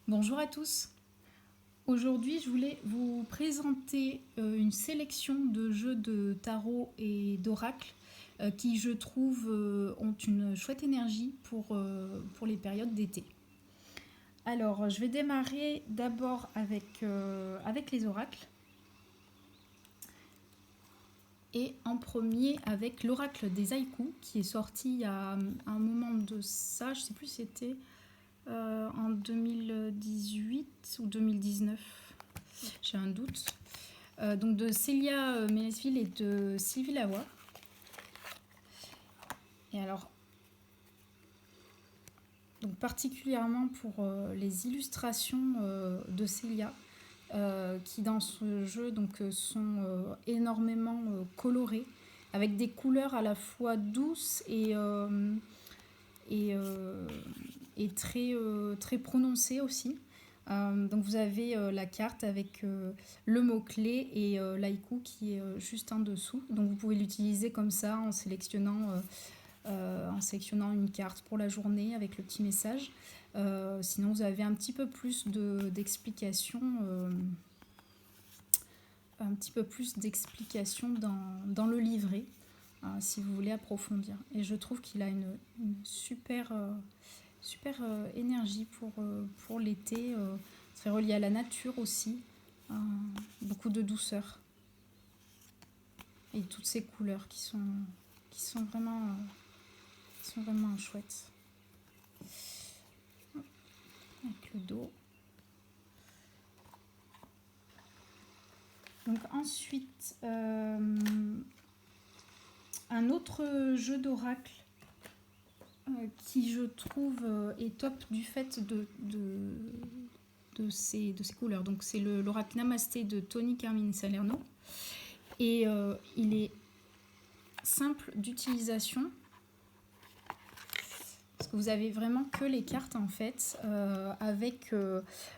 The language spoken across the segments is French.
Bonjour à tous. Aujourd'hui, je voulais vous présenter une sélection de jeux de tarot et d'oracle qui, je trouve, ont une chouette énergie pour les périodes d'été. Alors, je vais démarrer d'abord avec les oracles. Et en premier avec l'oracle des haïkus qui est sorti il y a un moment de ça, je ne sais plus si c'était en 2018 ou 2019, j'ai un doute. Donc de Célia Ménesville et de Sylvie Lavoie. Et alors, donc particulièrement pour les illustrations de Célia, qui dans ce jeu sont énormément colorées, avec des couleurs à la fois douces et très prononcées aussi. Donc vous avez la carte avec le mot-clé et l'haïku qui est juste en dessous. Donc vous pouvez l'utiliser comme ça en sélectionnant une carte pour la journée avec le petit message. Sinon vous avez un petit peu plus d'explications dans le livret si vous voulez approfondir. Et je trouve qu'il a une super énergie pour l'été. C'est relié à la nature aussi. Beaucoup de douceur. Et toutes ces couleurs qui sont vraiment chouettes. Avec le dos. Donc ensuite, un autre jeu d'oracle qui je trouve est top du fait de ces couleurs. Donc c'est l'oracle Namasté de Tony Carmine Salerno. Et il est simple d'utilisation. Parce que vous avez vraiment que les cartes en fait, avec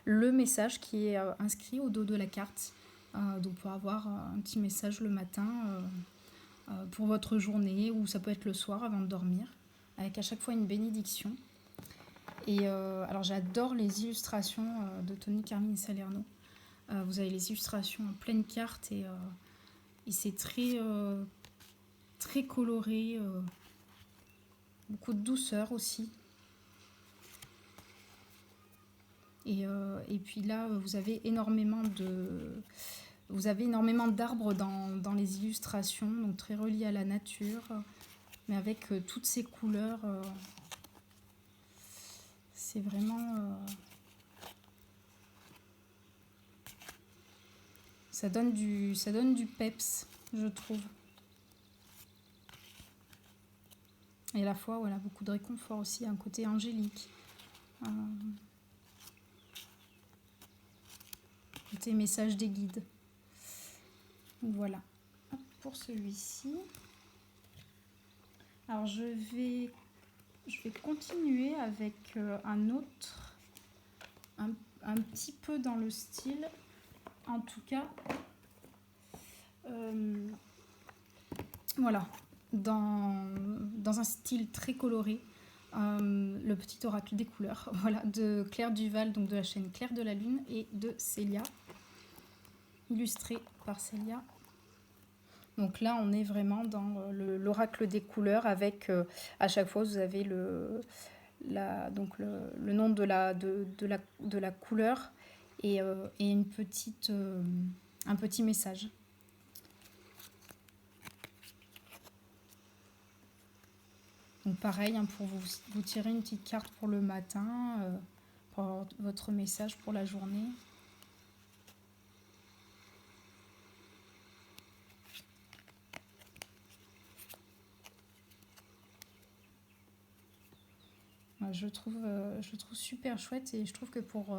le message qui est inscrit au dos de la carte. Donc pour avoir un petit message le matin pour votre journée, ou ça peut être le soir avant de dormir, avec à chaque fois une bénédiction. Et alors j'adore les illustrations de Tony Carmine Salerno. Vous avez les illustrations en pleine carte et c'est très coloré, beaucoup de douceur aussi. Et puis là, vous avez énormément d'arbres dans les illustrations, donc très reliés à la nature, mais avec toutes ces couleurs. C'est vraiment... ça donne du peps, je trouve. Et à la fois, voilà, beaucoup de réconfort aussi, un côté angélique. Côté message des guides. Donc voilà, pour celui-ci. Alors je vais continuer avec un autre, un petit peu dans le style, en tout cas, voilà, dans un style très coloré, le petit oracle des couleurs, voilà, de Claire Duval, donc de la chaîne Claire de la Lune, et de Célia, illustré par Célia. Donc là, on est vraiment dans l'oracle des couleurs avec, à chaque fois, vous avez le nom de la couleur et un petit message. Donc pareil, hein, pour vous tirer une petite carte pour le matin, pour votre message pour la journée. Je trouve super chouette, et je trouve que pour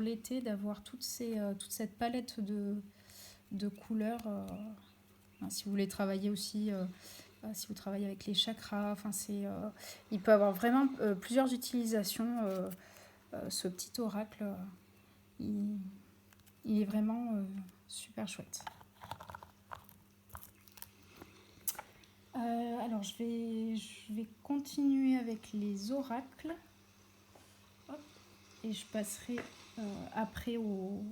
l'été, d'avoir toute cette palette de couleurs, si vous voulez travailler aussi, si vous travaillez avec les chakras, il peut avoir vraiment plusieurs utilisations. Ce petit oracle, il est vraiment super chouette. Alors je vais continuer avec les oracles. Hop. et je passerai après au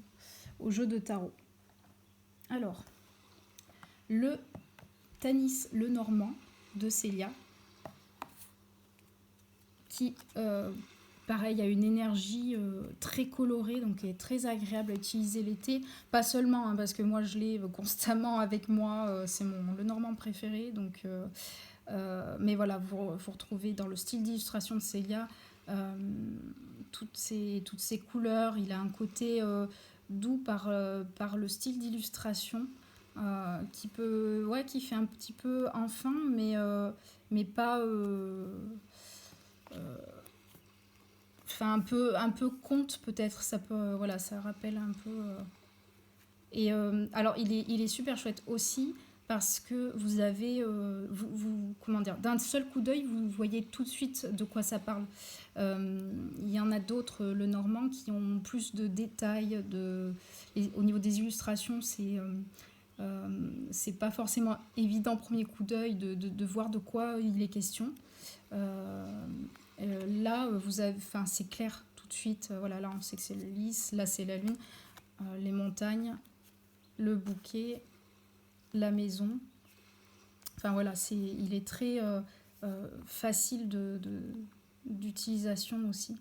jeu de tarot. Alors, le Tanis Lenormand de Célia, qui, pareil, a une énergie très colorée, donc est très agréable à utiliser l'été. Pas seulement, hein, parce que moi je l'ai constamment avec moi, c'est mon Lenormand préféré. Donc, mais voilà, vous retrouvez dans le style d'illustration de Célia toutes ces couleurs. Il a un côté doux par le style d'illustration. Qui fait un petit peu enfant, mais pas enfin un peu conte peut-être, ça peut voilà, ça rappelle un peu alors il est super chouette aussi parce que vous avez comment dire, d'un seul coup d'œil vous voyez tout de suite de quoi ça parle. Il y en a d'autres, le Normand, qui ont plus de détails au niveau des illustrations. C'est pas forcément évident au premier coup d'œil de voir de quoi il est question. Là, c'est clair tout de suite. Voilà, là, on sait que c'est le lys, là, c'est la lune, les montagnes, le bouquet, la maison. Enfin voilà, il est très facile d'utilisation aussi.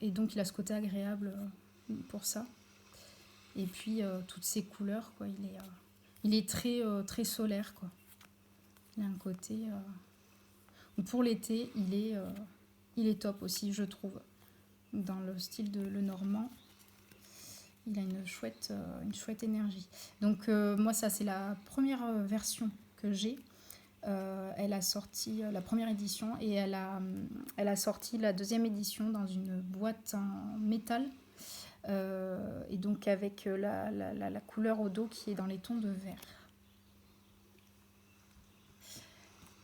Et donc, il a ce côté agréable pour ça. Et puis, toutes ces couleurs, quoi. Il est très, très solaire, quoi. Il a un côté... Pour l'été, il est top aussi, je trouve. Dans le style de Lenormand, il a une chouette énergie. Donc moi, ça, c'est la première version que j'ai. Elle a sorti la première édition et elle a sorti la deuxième édition dans une boîte en métal. Et donc avec la couleur au dos qui est dans les tons de vert.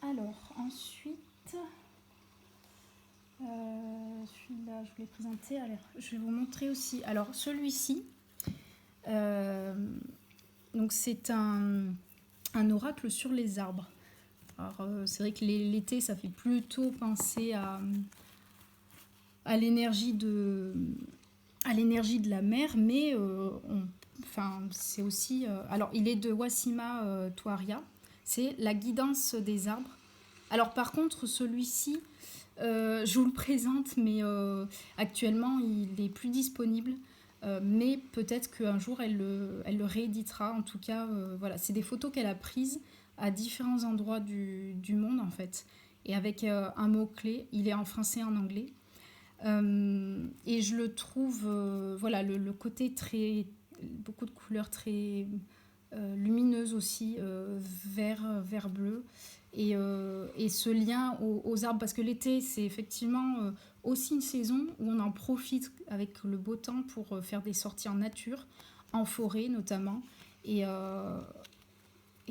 Alors, ensuite... celui-là, je vous l'ai présenté. Alors, je vais vous montrer aussi. Alors, celui-ci, donc c'est un oracle sur les arbres. Alors, c'est vrai que l'été, ça fait plutôt penser à l'énergie de la mer, mais c'est aussi... alors, il est de Wassima Touaria. C'est la guidance des arbres. Alors, par contre, celui-ci... je vous le présente, mais actuellement, il n'est plus disponible. Mais peut-être qu'un jour, elle le rééditera. En tout cas, voilà, c'est des photos qu'elle a prises à différents endroits du monde, en fait. Et avec un mot-clé, il est en français et en anglais. Et je le trouve, voilà, le côté très... beaucoup de couleurs très lumineuses aussi, vert bleu. Et ce lien aux arbres, parce que l'été, c'est effectivement aussi une saison où on en profite avec le beau temps pour faire des sorties en nature, en forêt notamment. Et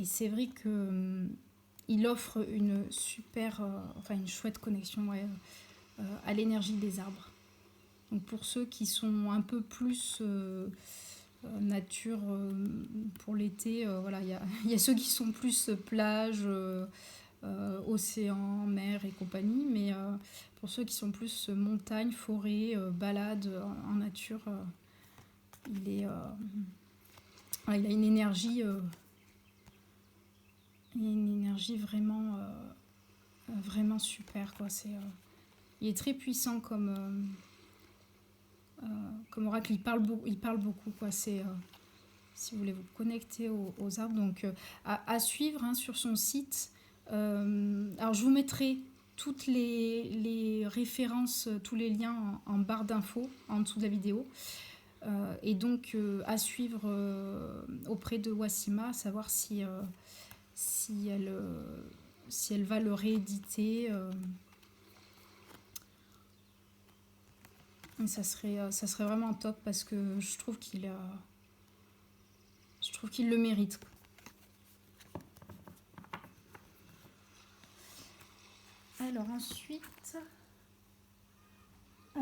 c'est vrai qu'il offre une une chouette connexion à l'énergie des arbres. Donc pour ceux qui sont un peu plus nature pour l'été, voilà, il y a ceux qui sont plus plage, océan, mer et compagnie, mais pour ceux qui sont plus montagne, forêt, balade en nature, il a une énergie vraiment vraiment super, quoi. Il est très puissant comme oracle. Il parle beaucoup, quoi. Si vous voulez vous connecter aux arbres, donc à suivre, hein, sur son site. Alors je vous mettrai toutes les références, tous les liens en barre d'infos en dessous de la vidéo. Et donc à suivre auprès de Wassima, à savoir si elle va le rééditer. Ça serait vraiment top, parce que je trouve qu'il le mérite. Alors ensuite, je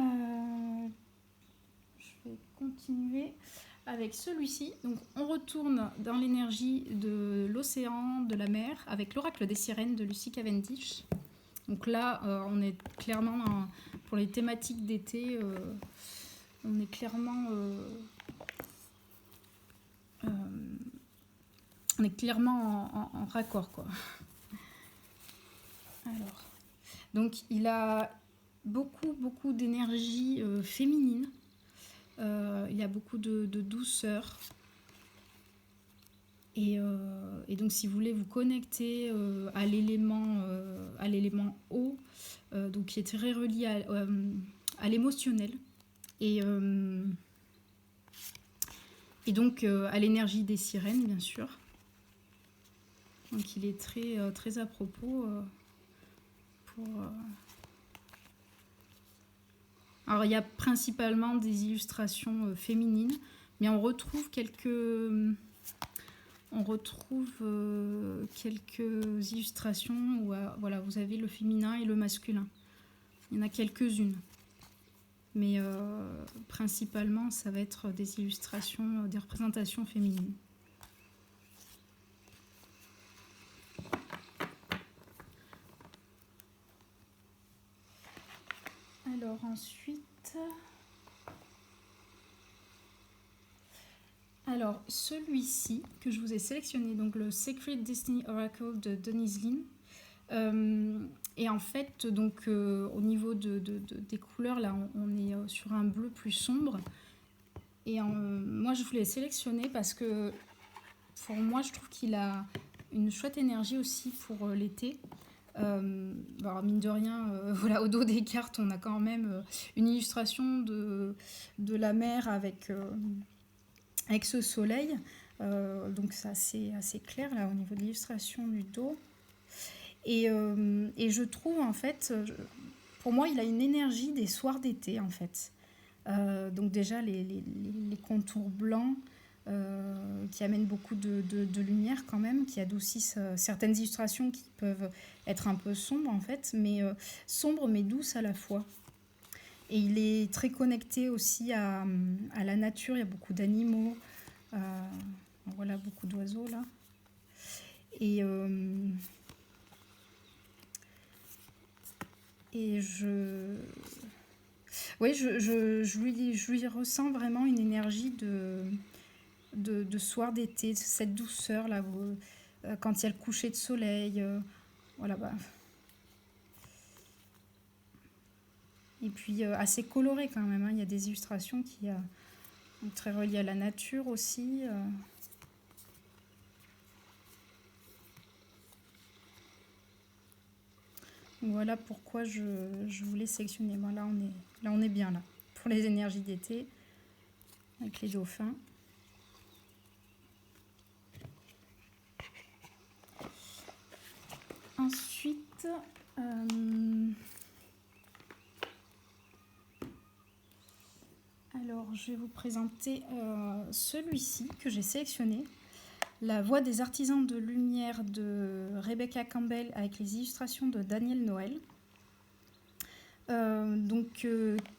vais continuer avec celui-ci. Donc on retourne dans l'énergie de l'océan, de la mer, avec l'oracle des sirènes de Lucy Cavendish. Donc là, on est clairement pour les thématiques d'été, on est clairement, en raccord, quoi. Alors, donc il a beaucoup d'énergie féminine. Il y a beaucoup de douceur. Et donc, si vous voulez vous connecter à l'élément eau, donc qui est très relié à l'émotionnel, et donc à l'énergie des sirènes, bien sûr. Donc, il est très à propos pour... Alors, il y a principalement des illustrations féminines, mais on retrouve quelques illustrations où voilà, vous avez le féminin et le masculin. Il y en a quelques-unes. Mais principalement, ça va être des illustrations, des représentations féminines. Alors ensuite... Alors, celui-ci que je vous ai sélectionné, donc le Sacred Destiny Oracle de Denise Linn. Et en fait, donc au niveau des couleurs, là, on est sur un bleu plus sombre. Et moi, je voulais sélectionner parce que pour moi, je trouve qu'il a une chouette énergie aussi pour l'été. Alors, mine de rien, voilà, au dos des cartes, on a quand même une illustration de la mer avec ce soleil. Donc c'est assez clair là au niveau de l'illustration du dos. Et je trouve en fait, pour moi, il a une énergie des soirs d'été en fait. Donc déjà les contours blancs qui amènent beaucoup de lumière quand même, qui adoucissent certaines illustrations qui peuvent être un peu sombres en fait, mais sombres mais douces à la fois. Et il est très connecté aussi à la nature, il y a beaucoup d'animaux, voilà, beaucoup d'oiseaux là. Et je lui ressens vraiment une énergie de soir d'été, cette douceur là, quand il y a le coucher de soleil, voilà, bah. Et puis assez coloré quand même, hein. Il y a des illustrations qui sont très reliées à la nature aussi. Voilà pourquoi je voulais sélectionner. Bon, là on est bien là pour les énergies d'été avec les dauphins. Ensuite, alors je vais vous présenter celui-ci que j'ai sélectionné. La voix des artisans de lumière de Rebecca Campbell avec les illustrations de Daniel Noël.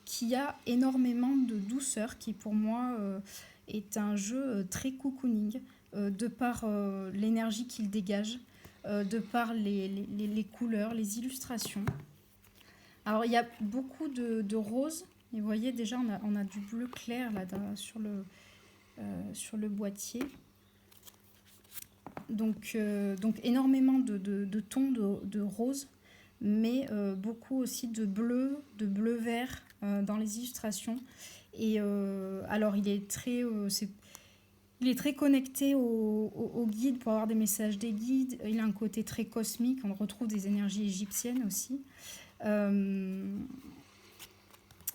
Qui a énormément de douceur, qui pour moi est un jeu très cocooning, de par l'énergie qu'il dégage, de par les couleurs, les illustrations. Alors il y a beaucoup de roses, et vous voyez déjà on a du bleu clair là sur le boîtier. Donc énormément de tons de rose, mais beaucoup aussi de bleu vert dans les illustrations. Et alors il est très connecté au guide pour avoir des messages des guides. Il a un côté très cosmique, on retrouve des énergies égyptiennes aussi.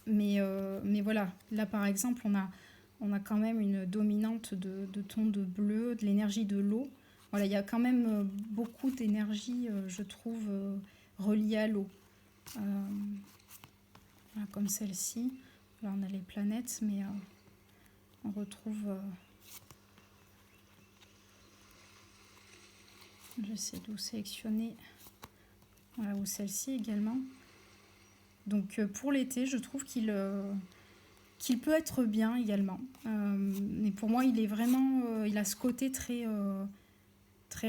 Mais voilà, là par exemple on a quand même une dominante de tons de bleu, de l'énergie de l'eau. Voilà, il y a quand même beaucoup d'énergie, je trouve, reliée à l'eau. Voilà, comme celle-ci. Là, on a les planètes, mais on retrouve... j'essaie de vous sélectionner. Voilà, ou celle-ci également. Donc, pour l'été, je trouve qu'il peut être bien également. Mais pour moi, il est vraiment... il a ce côté très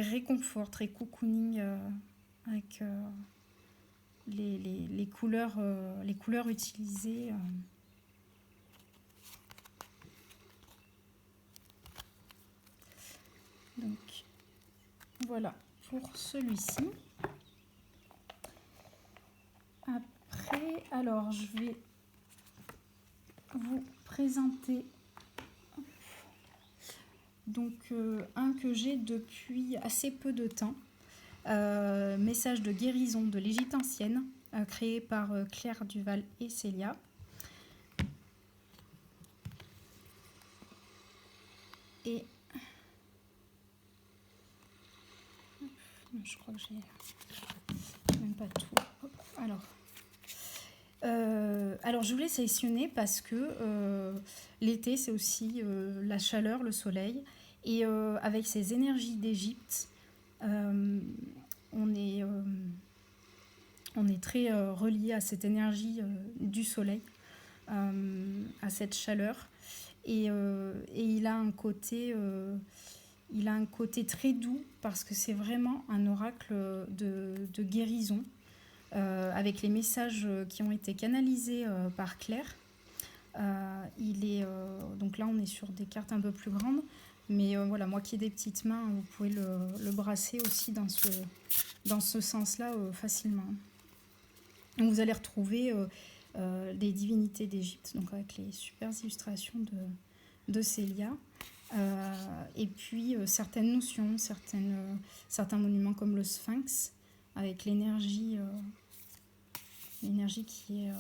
réconfort, très cocooning, avec les couleurs utilisées. Donc voilà pour celui-ci. Après, alors je vais vous présenter donc un que j'ai depuis assez peu de temps. Message de guérison de l'Égypte ancienne, créé par Claire Duval et Célia. Et je crois que j'ai même pas tout. Hop, alors je voulais sélectionner parce que l'été c'est aussi la chaleur, le soleil, et avec ces énergies d'Égypte, on est très relié à cette énergie du soleil, à cette chaleur, et il a un côté très doux parce que c'est vraiment un oracle de guérison, avec les messages qui ont été canalisés par Claire. Donc là on est sur des cartes un peu plus grandes, mais voilà, moi qui ai des petites mains, vous pouvez le brasser aussi dans ce sens-là facilement. Donc vous allez retrouver des divinités d'Égypte, donc avec les super illustrations de Célia, et puis certaines notions, certains monuments comme le Sphinx, avec l'énergie qui est...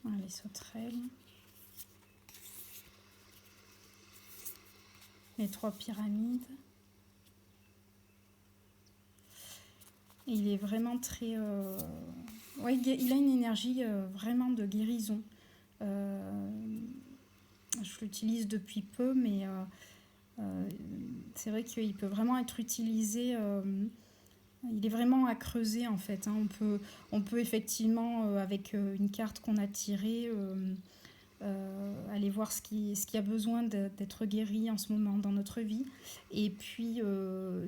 Voilà, les sauterelles, les 3 pyramides. Et il est vraiment très... Ouais, il a une énergie vraiment de guérison. Je l'utilise depuis peu, mais c'est vrai qu'il peut vraiment être utilisé... il est vraiment à creuser en fait. On peut effectivement, avec une carte qu'on a tirée, aller voir ce qui a besoin d'être guéri en ce moment dans notre vie. Et puis,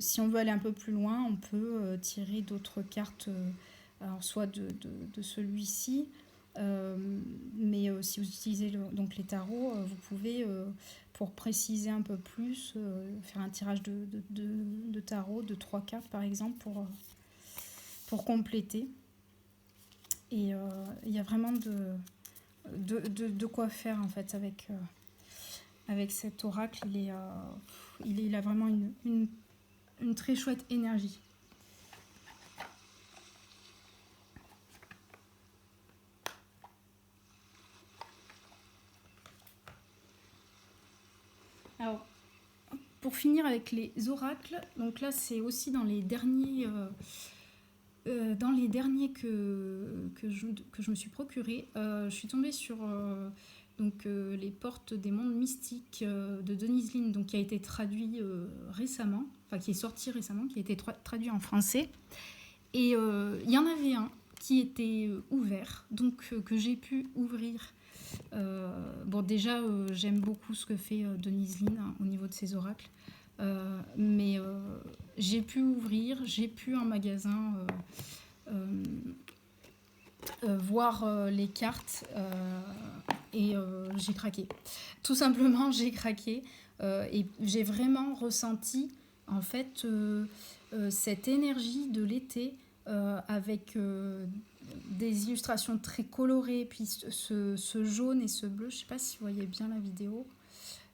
si on veut aller un peu plus loin, on peut tirer d'autres cartes, alors soit de celui-ci, mais si vous utilisez donc les tarots, vous pouvez, pour préciser un peu plus, faire un tirage de tarot de 3 cartes par exemple pour compléter. Et il y a vraiment de quoi faire en fait avec cet oracle. Il a vraiment une très chouette énergie. Alors, pour finir avec les oracles, donc là c'est aussi dans les derniers que je me suis procuré. Je suis tombée sur les portes des mondes mystiques de Denise Linn, donc qui a été traduit récemment, enfin qui est sorti récemment, qui a été traduit en français. Et il y en avait un qui était ouvert, donc que j'ai pu ouvrir. Bon, déjà, j'aime beaucoup ce que fait Denise Linn au niveau de ses oracles. Mais j'ai pu ouvrir, j'ai pu en magasin voir les cartes et j'ai craqué. Tout simplement, j'ai craqué et j'ai vraiment ressenti en fait cette énergie de l'été avec des illustrations très colorées, puis ce jaune et ce bleu. Je ne sais pas si vous voyez bien la vidéo,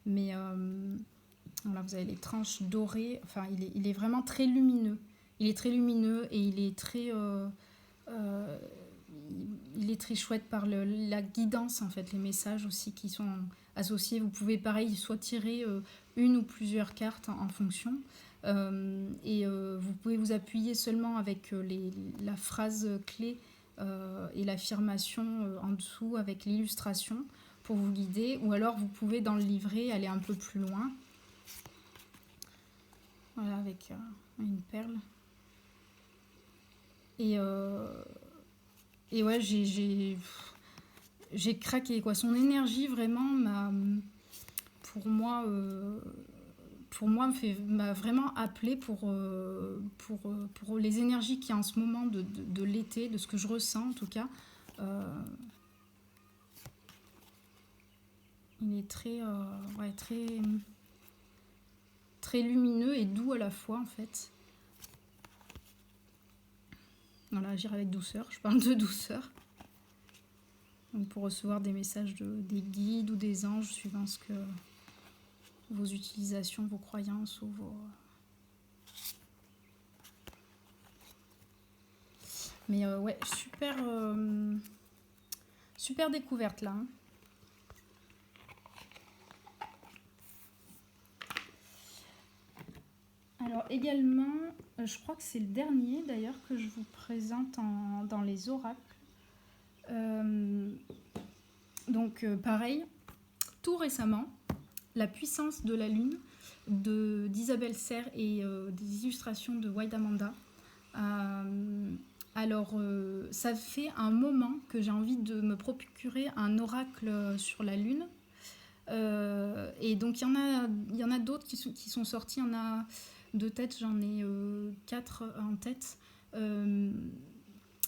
mais là vous avez les tranches dorées. Enfin, il est vraiment très lumineux. Il est très lumineux et il est très chouette par la guidance en fait, les messages aussi qui sont associés. Vous pouvez pareil soit tirer une ou plusieurs cartes en fonction. Et vous pouvez vous appuyer seulement avec la phrase clé et l'affirmation en dessous avec l'illustration pour vous guider, ou alors vous pouvez dans le livret aller un peu plus loin, voilà, avec une perle. Et ouais, j'ai craqué quoi. Son énergie vraiment m'a vraiment appelé pour les énergies qu'il y a en ce moment de l'été, de ce que je ressens en tout cas. Euh, il est très lumineux et doux à la fois en fait. Voilà, agir avec douceur, je parle de douceur. Donc pour recevoir des messages des guides ou des anges suivant ce que vos utilisations, vos croyances ou vos... Mais ouais, super découverte là. Hein. Alors également, je crois que c'est le dernier d'ailleurs que je vous présente dans les oracles. Donc pareil, tout récemment, la puissance de la lune d'Isabelle Serre et des illustrations de White Amanda. Alors, ça fait un moment que j'ai envie de me procurer un oracle sur la lune. Et donc, il y en a d'autres qui sont sortis. Il y en a de tête, j'en ai 4 en tête.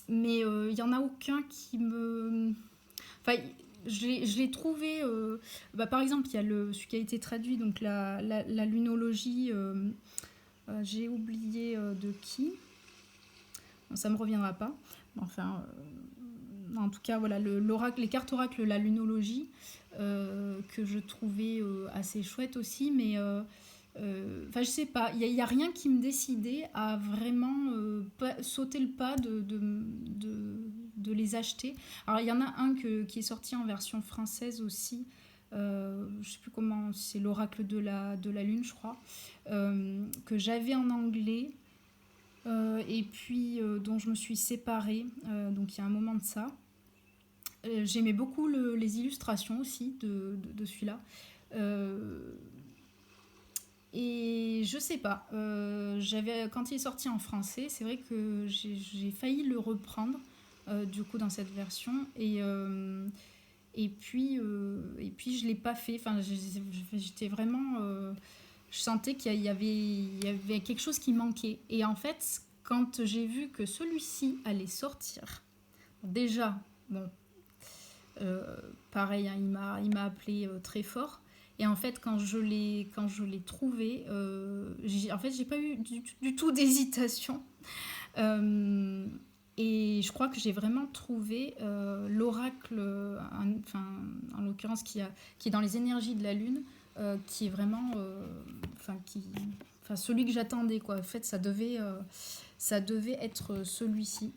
Mais il n'y en a aucun qui me... Enfin, je l'ai trouvé... par exemple, il y a celui qui a été traduit, donc la lunologie. J'ai oublié de qui. Bon, ça ne me reviendra pas. Enfin, en tout cas, voilà, les cartes oracles, la lunologie, que je trouvais assez chouette aussi, mais je sais pas, il n'y a rien qui me décidait à vraiment sauter le pas de les acheter. Alors, il y en a un qui est sorti en version française aussi, je sais plus comment, c'est l'oracle de la lune, je crois, que j'avais en anglais. Et puis dont je me suis séparée, donc il y a un moment de ça. J'aimais beaucoup les illustrations aussi de celui-là. Et je sais pas, quand il est sorti en français, c'est vrai que j'ai failli le reprendre du coup dans cette version. Et puis je l'ai pas fait. Enfin, j'étais vraiment... je sentais qu'il y avait quelque chose qui manquait. Et en fait, quand j'ai vu que celui-ci allait sortir, déjà, bon, pareil, hein, il m'a appelé très fort. Et en fait, quand je l'ai trouvé, en fait, j'ai pas eu du tout d'hésitation. Et je crois que j'ai vraiment trouvé l'oracle, en l'occurrence, qui est dans les énergies de la Lune, qui est vraiment... celui que j'attendais, quoi. En fait, ça devait être celui-ci.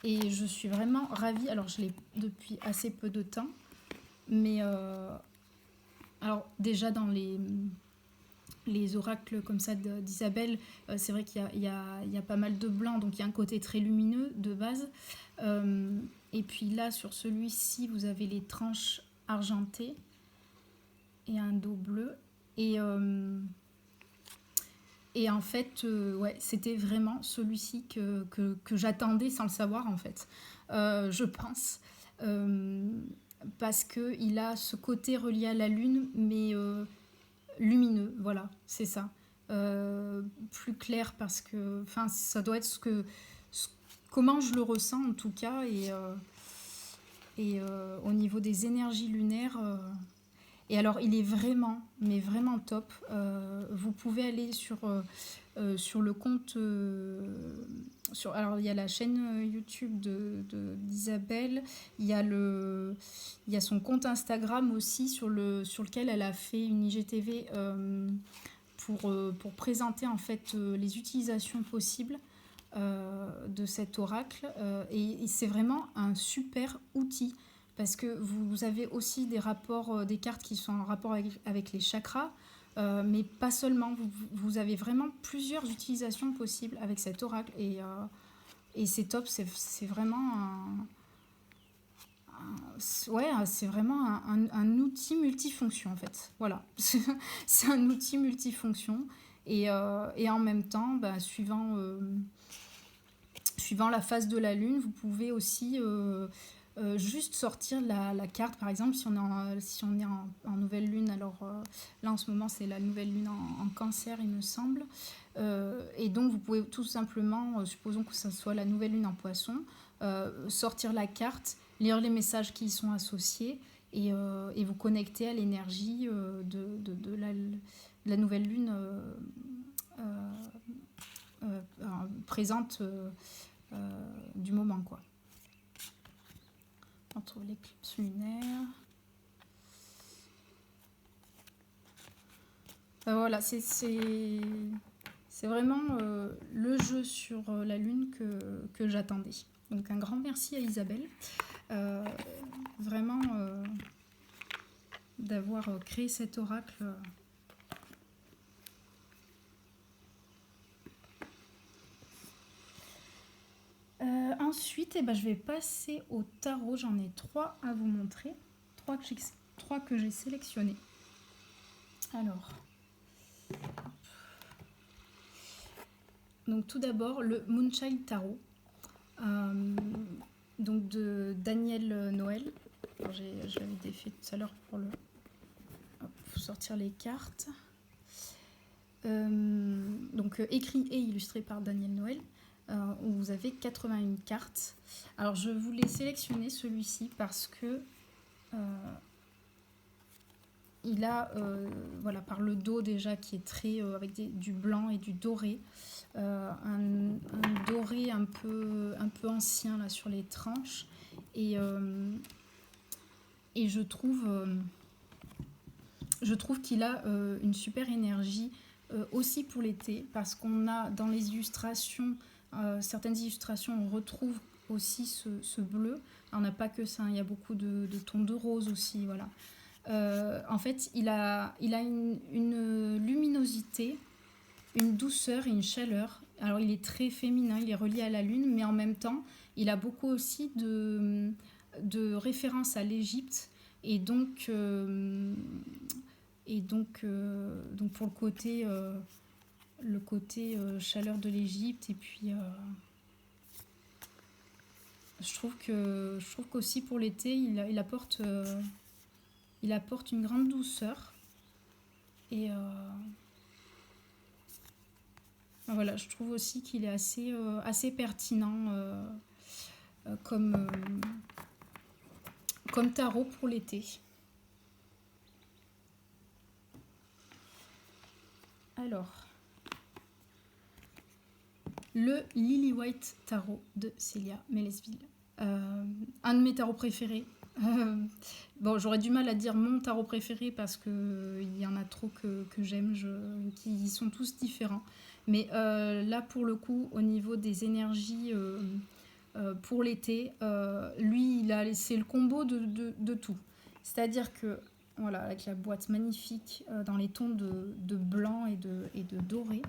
Et je suis vraiment ravie. Alors, je l'ai depuis assez peu de temps. Mais, alors, déjà, dans les oracles comme ça d'Isabelle, c'est vrai qu'il y a pas mal de blanc, donc il y a un côté très lumineux de base. Et puis là, sur celui-ci, vous avez les tranches argentées et un dos bleu. Et en fait, ouais, c'était vraiment celui-ci que j'attendais sans le savoir, en fait. Je pense. Parce qu'il a ce côté relié à la lune, mais lumineux, voilà, c'est ça. Plus clair, parce que ça doit être comment je le ressens, en tout cas, et au niveau des énergies lunaires... Et alors, il est vraiment, mais vraiment top. Vous pouvez aller sur le compte... alors, il y a la chaîne YouTube d'Isabelle. Il y a son compte Instagram aussi sur lequel elle a fait une IGTV pour présenter en fait les utilisations possibles de cet oracle. Et c'est vraiment un super outil. Parce que vous avez aussi des rapports, des cartes qui sont en rapport avec les chakras, mais pas seulement. Vous avez vraiment plusieurs utilisations possibles avec cet oracle. Et c'est top, c'est vraiment c'est vraiment un outil multifonction en fait. Voilà, c'est un outil multifonction. Et en même temps, suivant la phase de la Lune, vous pouvez aussi juste sortir la carte, par exemple, si on est en nouvelle lune, alors là en ce moment c'est la nouvelle lune en cancer, il me semble. Et donc vous pouvez tout simplement, supposons que ce soit la nouvelle lune en poisson, sortir la carte, lire les messages qui y sont associés et vous connecter à l'énergie de la nouvelle lune euh, présente du moment, quoi. On trouve l'éclipse lunaire. Voilà, c'est vraiment le jeu sur la lune que j'attendais. Donc un grand merci à Isabelle. Vraiment d'avoir créé cet oracle. Ensuite, je vais passer au tarot. J'en ai 3 à vous montrer. 3 que j'ai sélectionnés. Alors, donc tout d'abord le Moonchild Tarot, donc de Daniel Noël. Je l'avais défait tout à l'heure pour sortir les cartes. Donc écrit et illustré par Daniel Noël. Où vous avez 81 cartes. Alors je voulais sélectionner celui-ci parce que il a, voilà, par le dos déjà qui est très avec du blanc et du doré, un doré un peu ancien là sur les tranches et je trouve qu'il a une super énergie aussi pour l'été parce qu'on a dans les illustrations, certaines illustrations, on retrouve aussi ce bleu. Alors, on n'a pas que ça, il y a beaucoup de tons de rose aussi, voilà. En fait, il a une luminosité, une douceur et une chaleur. Alors, il est très féminin, il est relié à la lune, mais en même temps, il a beaucoup aussi de références à l'Égypte. Et donc pour le côté chaleur de l'Égypte. Et puis, je trouve qu'aussi pour l'été, il apporte une grande douceur. Et voilà, je trouve aussi qu'il est assez pertinent comme tarot pour l'été. Alors, le Lily White Tarot de Célia Mélesville. Un de mes tarots préférés. Bon, j'aurais du mal à dire mon tarot préféré parce qu'il y en a trop que j'aime, qui sont tous différents. Mais là, pour le coup, au niveau des énergies pour l'été, lui, c'est le combo de tout. C'est-à-dire que, voilà, avec la boîte magnifique dans les tons de blanc et de doré.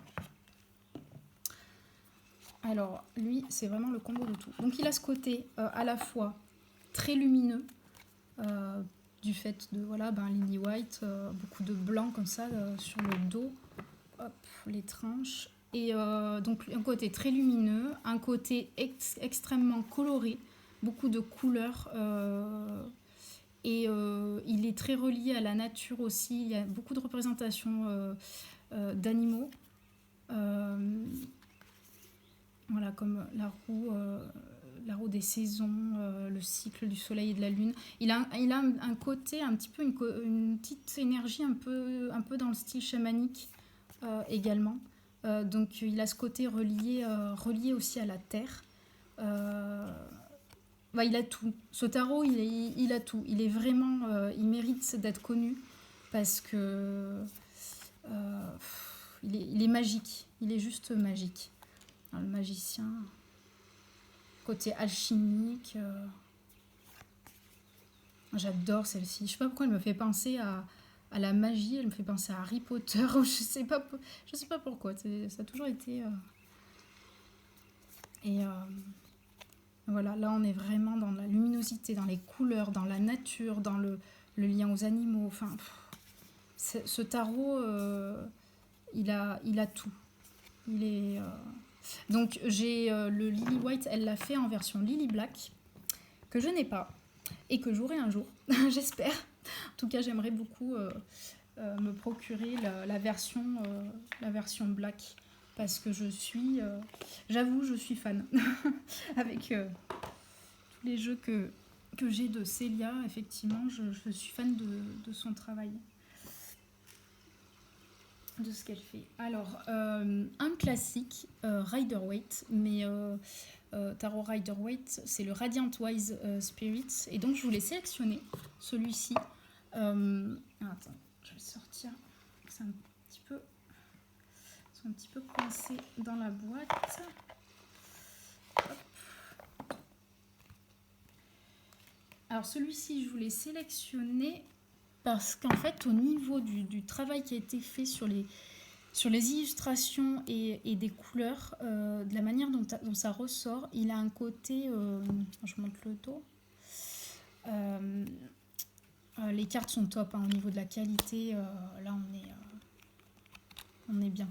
Alors, lui, c'est vraiment le combo de tout. Donc, il a ce côté à la fois très lumineux, du fait de, voilà, Lily White, beaucoup de blanc comme ça sur le dos, hop, les tranches. Et donc, un côté très lumineux, un côté extrêmement coloré, beaucoup de couleurs. Et il est très relié à la nature aussi. Il y a beaucoup de représentations d'animaux. Voilà, comme la roue des saisons, le cycle du soleil et de la lune. Il a un côté, un petit peu une petite énergie un peu dans le style chamanique également. Donc il a ce côté relié aussi à la terre. Il a tout. Ce tarot, il a tout. Il est vraiment, il mérite d'être connu parce que il est magique. Il est juste magique. Alors, le magicien, côté alchimique. J'adore celle-ci. Je sais pas pourquoi elle me fait penser à la magie. Elle me fait penser à Harry Potter. Je sais pas pourquoi. Ça a toujours été. Et voilà, là on est vraiment dans la luminosité, dans les couleurs, dans la nature, dans le lien aux animaux. Enfin, ce tarot, il a tout. Il est. Donc j'ai le Lily White, elle l'a fait en version Lily Black. que je n'ai pas et que j'aurai un jour, j'espère. En tout cas, j'aimerais beaucoup me procurer la version black parce que j'avoue, je suis fan. Avec tous les jeux que j'ai de Célia, effectivement, je suis fan de son travail, de ce qu'elle fait. Alors, un classique, Rider-Waite, mais Tarot Rider-Waite, c'est le Radiant Wise Spirits, et donc je voulais sélectionner celui-ci. Attends, je vais le sortir, c'est un petit peu coincé dans la boîte. Hop. Alors celui-ci, je voulais sélectionner parce qu'en fait, au niveau du travail qui a été fait sur les illustrations et des couleurs, de la manière dont ça ressort, il a un côté... je monte le dos. Les cartes sont top, hein, au niveau de la qualité. Là, on est bien.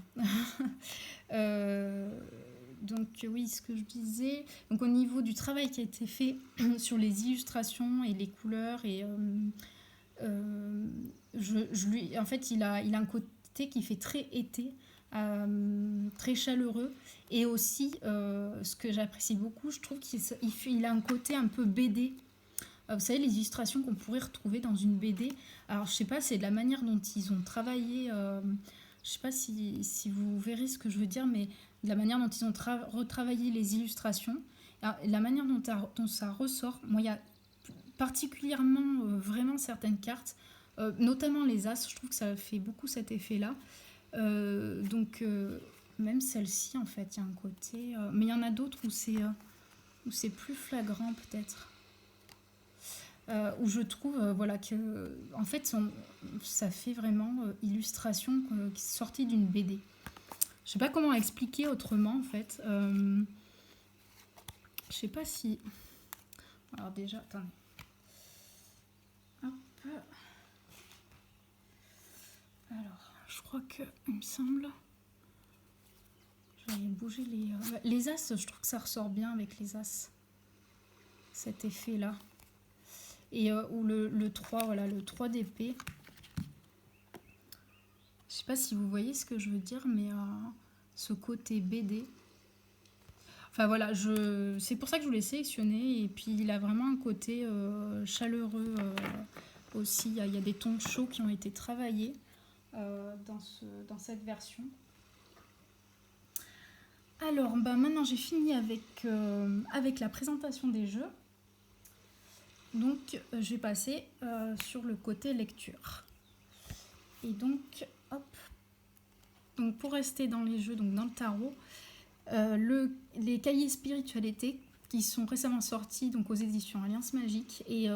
Donc oui, ce que je disais, donc au niveau du travail qui a été fait sur les illustrations et les couleurs, et en fait, il a un côté qui fait très été, très chaleureux, et aussi ce que j'apprécie beaucoup, je trouve qu'il a un côté un peu BD. Vous savez, les illustrations qu'on pourrait retrouver dans une BD. Alors, je sais pas, c'est de la manière dont ils ont travaillé. Je sais pas si vous verrez ce que je veux dire, mais de la manière dont ils ont retravaillé les illustrations. Alors, la manière dont ça ressort. Moi, il y a particulièrement vraiment certaines cartes, notamment les As. Je trouve que ça fait beaucoup cet effet-là. Donc, même celle-ci, en fait, il y a un côté... mais il y en a d'autres où c'est plus flagrant, peut-être. Où je trouve voilà, que en fait ça fait vraiment illustration qui est sortie d'une BD. Je sais pas comment expliquer autrement en fait. Je sais pas si... Alors déjà, attendez. Hop. Alors, je crois que, il me semble... Je vais bouger les As, je trouve que ça ressort bien avec les As. Cet effet-là. Et ou le 3, voilà, le 3 d'épée. Je sais pas si vous voyez ce que je veux dire, mais ce côté BD. Enfin voilà, c'est pour ça que je voulais sélectionner. Et puis il a vraiment un côté chaleureux aussi. Il y a des tons chauds qui ont été travaillés dans cette version. Alors maintenant j'ai fini avec la présentation des jeux. Donc, je vais passer sur le côté lecture. Et donc, hop. Donc, pour rester dans les jeux, donc dans le tarot, les cahiers spiritualité qui sont récemment sortis donc aux éditions Alliance Magique, et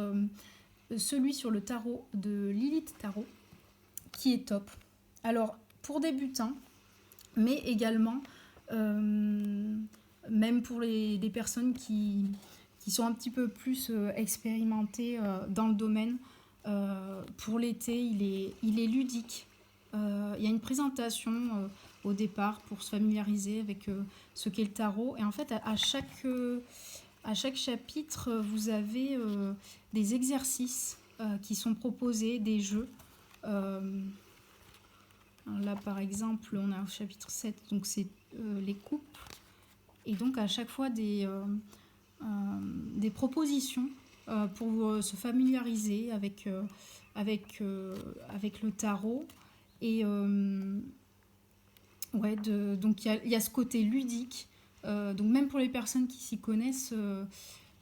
celui sur le tarot de Lilith Tarot, qui est top. Alors, pour débutants, mais également, même pour des personnes qui sont un petit peu plus expérimentés dans le domaine. Pour l'été, il est ludique. Il y a une présentation au départ pour se familiariser avec ce qu'est le tarot. Et en fait, à chaque chapitre, vous avez des exercices qui sont proposés, des jeux. Là, par exemple, on a au chapitre 7, donc c'est les coupes. Et donc, à chaque fois, des propositions pour se familiariser avec le tarot. Et ouais, donc il y a ce côté ludique. Donc même pour les personnes qui s'y connaissent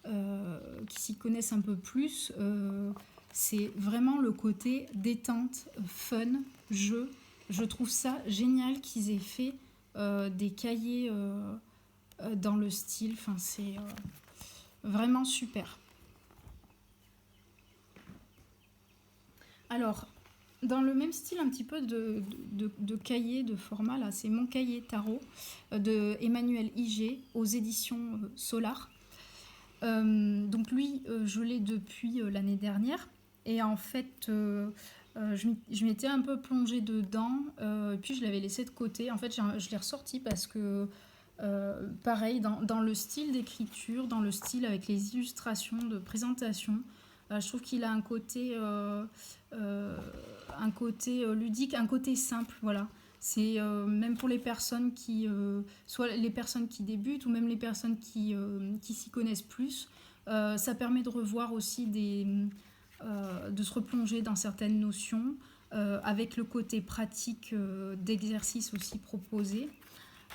un peu plus, c'est vraiment le côté détente, fun, jeu. Je trouve ça génial qu'ils aient fait des cahiers dans le style. Enfin, c'est vraiment super. Alors, dans le même style un petit peu de cahier, de format, là, c'est mon cahier tarot de Emmanuel Iger aux éditions Solar. Donc lui, je l'ai depuis l'année dernière. Et en fait, je m'étais un peu plongée dedans. Puis je l'avais laissé de côté. En fait, je l'ai ressorti parce que Pareil, dans le style d'écriture, dans le style avec les illustrations de présentation, je trouve qu'il a un côté ludique, un côté simple, voilà. C'est même pour les personnes soit les personnes qui débutent ou même les personnes qui s'y connaissent plus, ça permet de revoir aussi de se replonger dans certaines notions, avec le côté pratique d'exercice aussi proposé.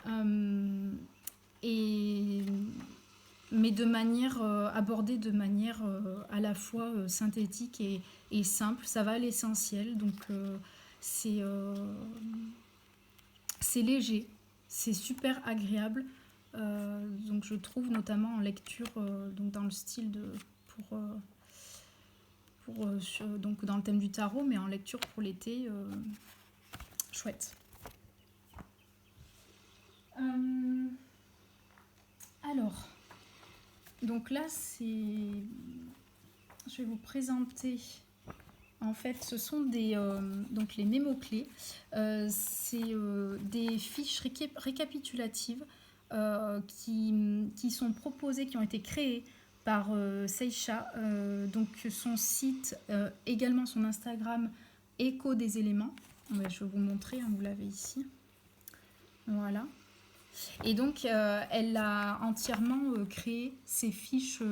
Euh, et, mais de manière abordée de manière à la fois synthétique et simple. Ça va à l'essentiel, donc c'est euh, c'est léger, c'est super agréable. Donc je trouve notamment en lecture, donc dans le style de pour, donc dans le thème du tarot, mais en lecture pour l'été, chouette. Euh, alors, donc là, je vais vous présenter. En fait, ce sont donc les mémo-clés. C'est des fiches récapitulatives qui sont proposées, qui ont été créées par Seisha. Donc son site, également son Instagram, Écho des éléments. Ouais, je vais vous montrer, hein, vous l'avez ici. Voilà. Et donc, elle a entièrement créé ces fiches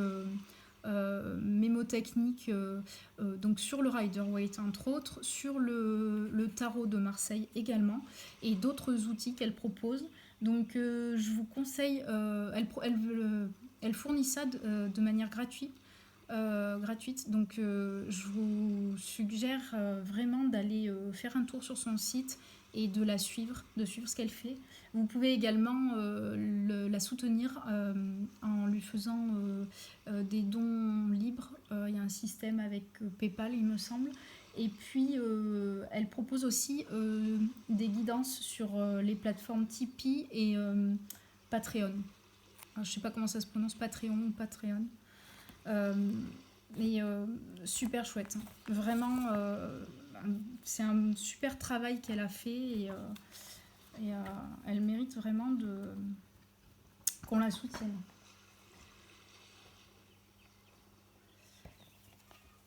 mémotechniques donc sur le Rider-Waite, entre autres, sur le tarot de Marseille également, et d'autres outils qu'elle propose. Donc, je vous conseille, elle fournit ça de manière gratuite. Donc je vous suggère vraiment d'aller faire un tour sur son site et de suivre ce qu'elle fait. Vous pouvez également la soutenir en lui faisant des dons libres. Il y a un système avec PayPal, il me semble. Et puis, elle propose aussi des guidances sur les plateformes Tipeee et Patreon. Alors, je ne sais pas comment ça se prononce, Patreon ou Patreon. Mais super chouette. Vraiment, c'est un super travail qu'elle a fait et elle mérite vraiment qu'on la soutienne.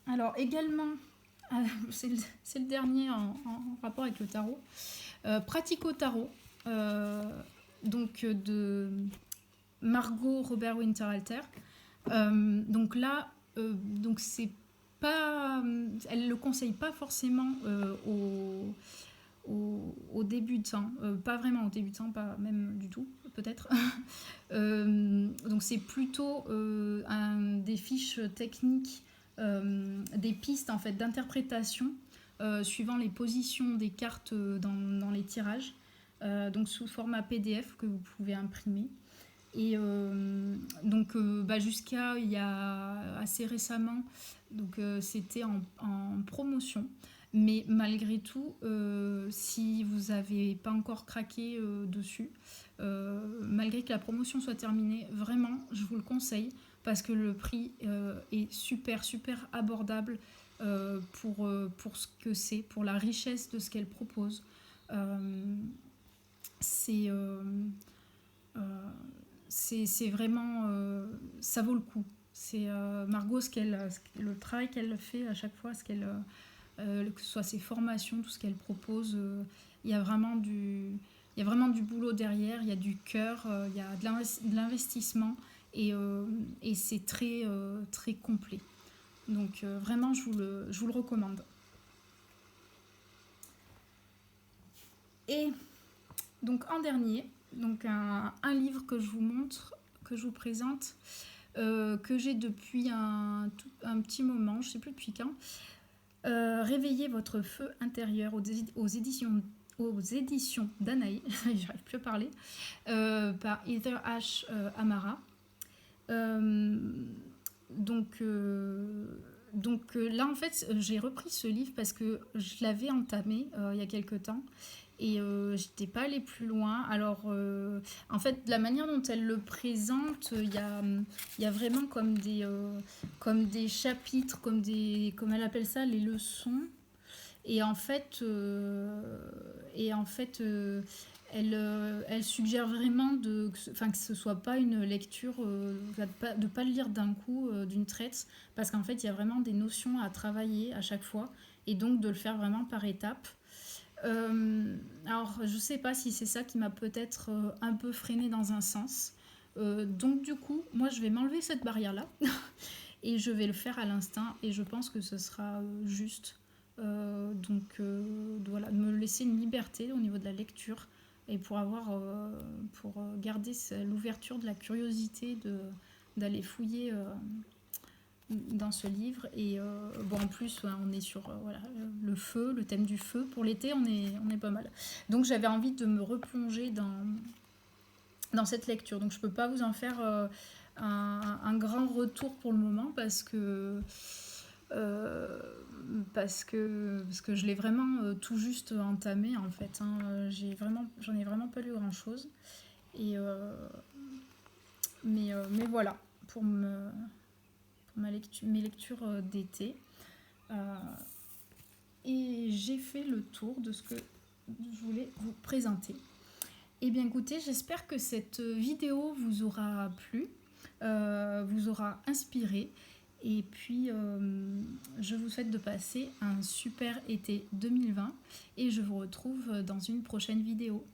Alors également, c'est le dernier en rapport avec le tarot, Pratico Tarot, donc de Margot Robert Winterhalter. Donc là, donc c'est pas, elle le conseille pas forcément aux débutants, pas vraiment aux débutants, pas même du tout peut-être. Donc c'est plutôt des fiches techniques, des pistes en fait d'interprétation suivant les positions des cartes dans les tirages, donc sous format PDF que vous pouvez imprimer. Et donc jusqu'à il y a assez récemment, donc c'était en promotion. Mais malgré tout, si vous n'avez pas encore craqué dessus, malgré que la promotion soit terminée, vraiment, je vous le conseille parce que le prix est super, super abordable pour ce que c'est, pour la richesse de ce qu'elle propose. C'est vraiment... ça vaut le coup. C'est Margot, le travail qu'elle fait à chaque fois, que ce soit ses formations, tout ce qu'elle propose, il y a vraiment du boulot derrière, il y a du cœur, il y a de l'investissement et c'est très, très complet. Donc vraiment, je vous le recommande. Et donc en dernier, donc un livre que je vous montre, que je vous présente, que j'ai depuis un petit moment, je ne sais plus depuis quand. Réveillez votre feu intérieur aux éditions Danaï, j'arrive plus à parler, par Heather Ash Amara. Donc là en fait j'ai repris ce livre parce que je l'avais entamé il y a quelques temps et j'étais pas allée plus loin. Alors en fait la manière dont elle le présente, il y a vraiment comme des chapitres, comme elle appelle ça, les leçons. Et en fait, Elle suggère vraiment que ce soit pas une lecture, de pas le lire d'un coup, d'une traite, parce qu'en fait, il y a vraiment des notions à travailler à chaque fois, et donc de le faire vraiment par étapes. Alors, je sais pas si c'est ça qui m'a peut-être un peu freiné dans un sens. Donc, du coup, moi, je vais m'enlever cette barrière-là et je vais le faire à l'instinct et je pense que ce sera juste. Voilà, me laisser une liberté au niveau de la lecture et pour garder l'ouverture de la curiosité d'aller fouiller dans ce livre. Et bon, en plus, ouais, on est sur voilà, le feu, le thème du feu. Pour l'été, on est pas mal. Donc j'avais envie de me replonger dans cette lecture. Donc je peux pas vous en faire un grand retour pour le moment euh, parce que je l'ai vraiment tout juste entamé en fait. Hein. J'en ai vraiment pas lu grand chose. Et, mais voilà, pour, me, pour mes lectures d'été. Euh, et j'ai fait le tour de ce que je voulais vous présenter. Eh bien écoutez, j'espère que cette vidéo vous aura plu, vous aura inspiré. Et puis, je vous souhaite de passer un super été 2020 et je vous retrouve dans une prochaine vidéo.